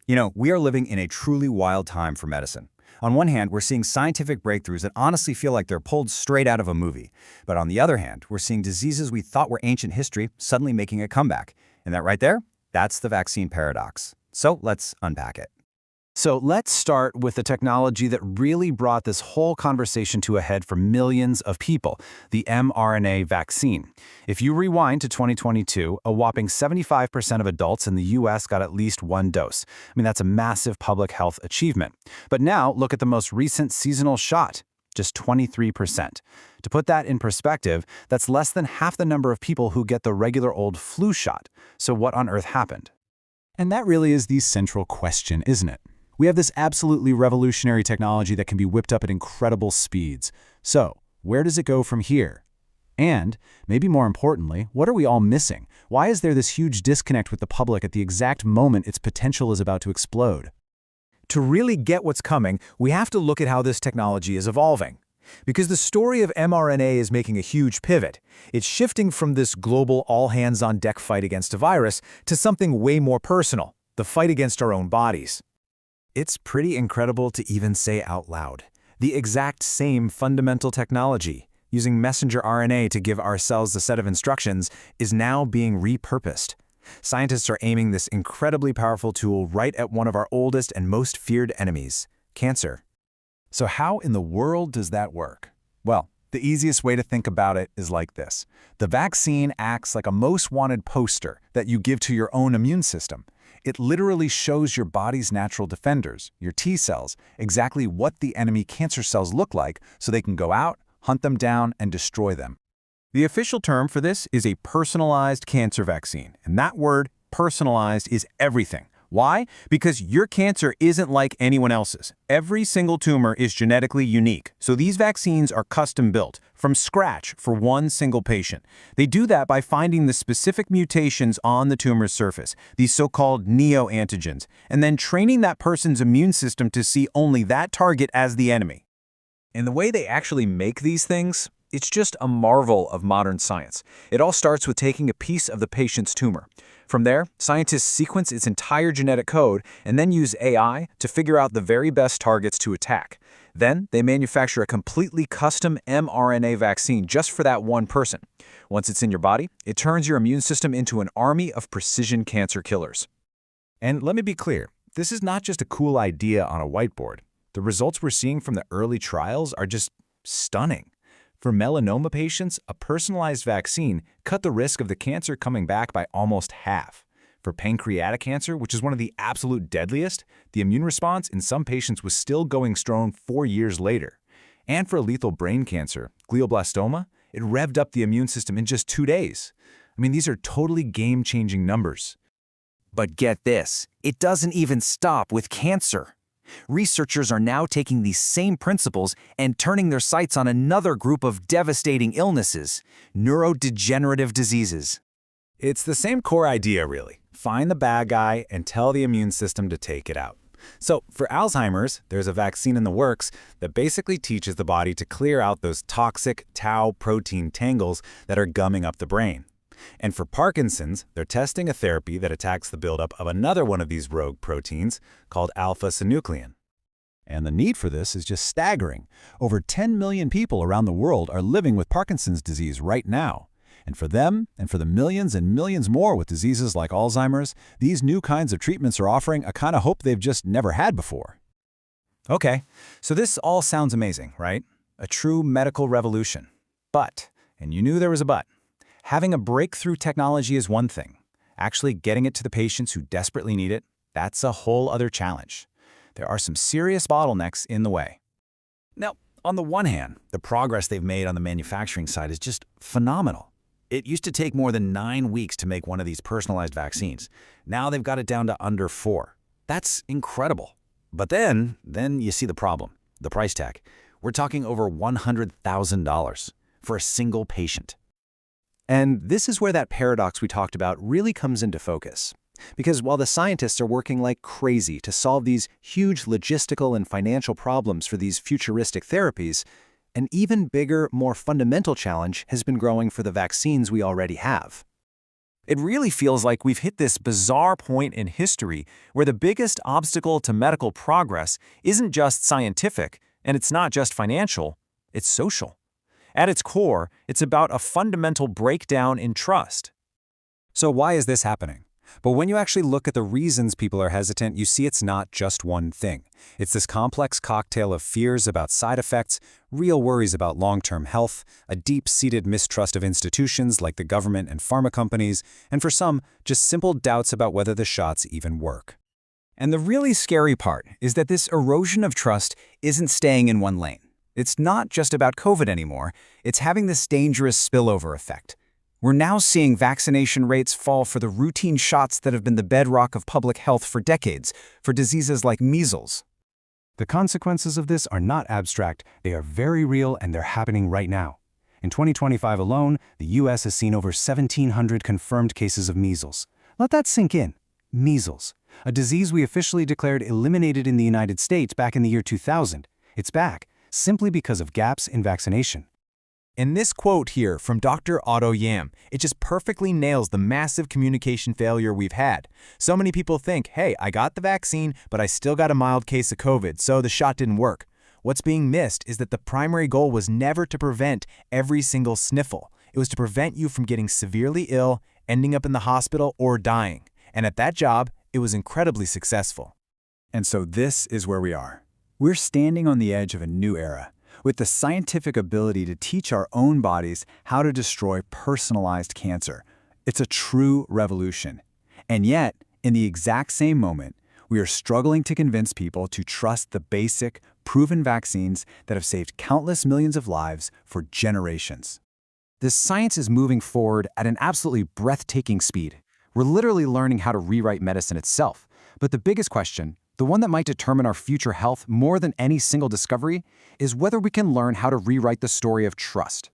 We are living in a truly wild time for medicine. On one hand, we're seeing scientific breakthroughs that honestly feel like they're pulled straight out of a movie. But on the other hand, we're seeing diseases we thought were ancient history suddenly making a comeback. And that right there, that's the vaccine paradox. So let's unpack it. So let's start with the technology that really brought this whole conversation to a head for millions of people, the mRNA vaccine. If you rewind to 2022, a whopping 75% of adults in the US got at least one dose. That's a massive public health achievement. But now look at the most recent seasonal shot, just 23%. To put that in perspective, that's less than half the number of people who get the regular old flu shot. So what on earth happened? And that really is the central question, isn't it? We have this absolutely revolutionary technology that can be whipped up at incredible speeds. So, where does it go from here? And, maybe more importantly, what are we all missing? Why is there this huge disconnect with the public at the exact moment its potential is about to explode? To really get what's coming, we have to look at how this technology is evolving. Because the story of mRNA is making a huge pivot. It's shifting from this global all-hands-on-deck fight against a virus to something way more personal, the fight against our own bodies. It's pretty incredible to even say out loud. The exact same fundamental technology, using messenger RNA to give our cells a set of instructions, is now being repurposed. Scientists are aiming this incredibly powerful tool right at one of our oldest and most feared enemies, cancer. So how in the world does that work? Well, the easiest way to think about it is like this. The vaccine acts like a most wanted poster that you give to your own immune system. It literally shows your body's natural defenders, your T cells, exactly what the enemy cancer cells look like so they can go out, hunt them down, and destroy them. The official term for this is a personalized cancer vaccine. And that word, personalized, is everything. Why? Because your cancer isn't like anyone else's. Every single tumor is genetically unique, so these vaccines are custom-built, from scratch for one single patient. They do that by finding the specific mutations on the tumor's surface, these so-called neoantigens, and then training that person's immune system to see only that target as the enemy. And the way they actually make these things, it's just a marvel of modern science. It all starts with taking a piece of the patient's tumor. From there, scientists sequence its entire genetic code and then use AI to figure out the very best targets to attack. Then, they manufacture a completely custom mRNA vaccine just for that one person. Once it's in your body, it turns your immune system into an army of precision cancer killers. And let me be clear, this is not just a cool idea on a whiteboard. The results we're seeing from the early trials are just stunning. For melanoma patients, a personalized vaccine cut the risk of the cancer coming back by almost half. For pancreatic cancer, which is one of the absolute deadliest, the immune response in some patients was still going strong 4 years later. And for lethal brain cancer, glioblastoma, it revved up the immune system in just 2 days. These are totally game-changing numbers. But get this, it doesn't even stop with cancer. Researchers are now taking these same principles and turning their sights on another group of devastating illnesses, neurodegenerative diseases. It's the same core idea, really. Find the bad guy and tell the immune system to take it out. So for Alzheimer's, there's a vaccine in the works that basically teaches the body to clear out those toxic tau protein tangles that are gumming up the brain. And for Parkinson's, they're testing a therapy that attacks the buildup of another one of these rogue proteins called alpha-synuclein. And the need for this is just staggering. Over 10 million people around the world are living with Parkinson's disease right now. And for them, and for the millions and millions more with diseases like Alzheimer's, these new kinds of treatments are offering a kind of hope they've just never had before. Okay, so this all sounds amazing, right? A true medical revolution. But, and you knew there was a but, having a breakthrough technology is one thing. Actually getting it to the patients who desperately need it, that's a whole other challenge. There are some serious bottlenecks in the way. Now, on the one hand, the progress they've made on the manufacturing side is just phenomenal. It used to take more than 9 weeks to make one of these personalized vaccines. Now they've got it down to under 4. That's incredible. But then you see the problem, the price tag. We're talking over $100,000 for a single patient. And this is where that paradox we talked about really comes into focus. Because while the scientists are working like crazy to solve these huge logistical and financial problems for these futuristic therapies, an even bigger, more fundamental challenge has been growing for the vaccines we already have. It really feels like we've hit this bizarre point in history where the biggest obstacle to medical progress isn't just scientific, and it's not just financial, it's social. At its core, it's about a fundamental breakdown in trust. So why is this happening? But when you actually look at the reasons people are hesitant, you see it's not just one thing. It's this complex cocktail of fears about side effects, real worries about long-term health, a deep-seated mistrust of institutions like the government and pharma companies, and for some, just simple doubts about whether the shots even work. And the really scary part is that this erosion of trust isn't staying in one lane. It's not just about COVID anymore, it's having this dangerous spillover effect. We're now seeing vaccination rates fall for the routine shots that have been the bedrock of public health for decades, for diseases like measles. The consequences of this are not abstract, they are very real and they're happening right now. In 2025 alone, the US has seen over 1,700 confirmed cases of measles. Let that sink in. Measles, a disease we officially declared eliminated in the United States back in the year 2000. It's back, simply because of gaps in vaccination. In this quote here from Dr. Otto Yam, it just perfectly nails the massive communication failure we've had. So many people think, hey, I got the vaccine, but I still got a mild case of COVID, so the shot didn't work. What's being missed is that the primary goal was never to prevent every single sniffle. It was to prevent you from getting severely ill, ending up in the hospital, or dying. And at that job, it was incredibly successful. And so this is where we are. We're standing on the edge of a new era, with the scientific ability to teach our own bodies how to destroy personalized cancer. It's a true revolution. And yet, in the exact same moment, we are struggling to convince people to trust the basic, proven vaccines that have saved countless millions of lives for generations. This science is moving forward at an absolutely breathtaking speed. We're literally learning how to rewrite medicine itself. But the biggest question, the one that might determine our future health more than any single discovery, is whether we can learn how to rewrite the story of trust.